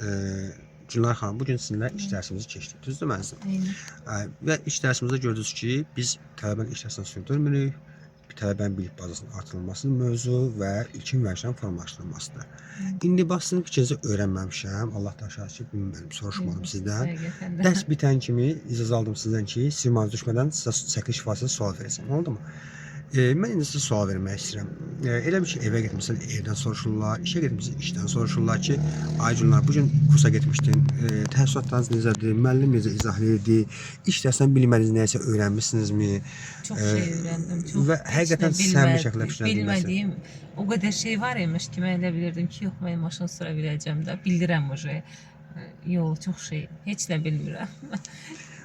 Gülnar xanım, bugün sizinlə iş dərsimizi keçdik, düzdür mənzil? Aynen. Və iş dərsimizdə gördünüz ki, biz tələbənin iş dərsini sürdürmürük, tələbənin bilik bazasının artırılması mövzu və ilkin vərişlərin formalaşdırılmasıdır. İndi baxsın fikrinizi öyrənməmişəm, Allah da şahid ki, bilmirəm, soruşmadım sizdən. Həqiqətən də. Dərs bitən kimi icazə aldım sizdən ki, simanız düşmədən sizə çəkiliş ifadəsində sual verəcəm, oldu mu? Mən indi sizə sual vermək istəyirəm. Elə bir ki, evə getmişsən, evdən soruşurlar, işə getmişsən, işdən soruşurlar ki, ay Gülnar, bugün kursa getmişdin, təəssüratlarınız necədir, müəllim necə izah edirdi, iş dərsindən bilmədiniz nəyisə öyrənmişsinizmi? Çok şey öğrendim. Çok Və həqiqətən səmimi şəkildə fikirləşdim. bilmediğim o kadar şey var imiş ki ben elə bilirdim ki yok ben maşın süre bileceğim de bildirəm o şey. Yok çok şey hiç de bilmirəm.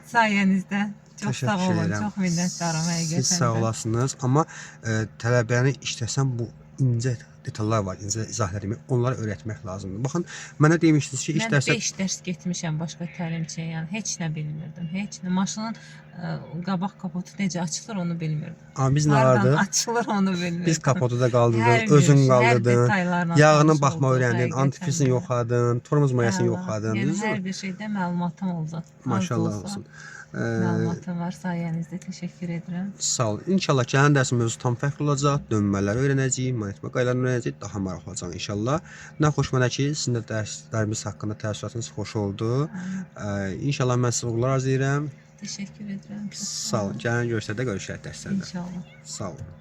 Sayenizde çok Təşəkkür sağ olun. edirəm. Çok minnətdarım həqiqətən. Siz sağ olasınız, amma tələbəni işləsən bu incə detallar var, incə izahlarımı onlara öyrətmək lazımdır. Baxın, mənə demişdiniz ki, iş Ben dərsə 5 dərs getmişəm başqa təlimçiyə, yəni heç nə bilmirdim. Heç nə. Maşının qabaq kapotu necə açılır onu bilmirdim. amma biz nə Hardan vardı? açılır onu bilmirdim. Biz kapotu da qaldırdın, Hər bir özün şey, hər qaldırdın, detaylarla yağını tanış baxma oldum, öyrəndin, həqiqətən antifrizini də. yoxladın, tormoz mayasını Əla. yoxladın, Yəni düzdür? hər bir şeydə məlumatım oldu. Az da Maşallah olsa olsun. Məlumatım var sayənizdə. Təşəkkür edirəm. Sağ olun. İnşallah gələn dərsin mövzusu tam fərqli olacaq. Dönmələri öyrənəcəyik, manetmə qaydalarını öyrənəcəyik. Daha maraqlı olacaq inşallah. Nə xoş mənə ki, sizin də dərslərimiz haqqında təəssüratınız xoş oldu. İnşallah mən sizə uğurlar arzulayıram. Təşəkkür edirəm. Çox Sağ olun. Gələn görüşlərdə görüşərək dərslərdə. İnşallah. Sağ olun.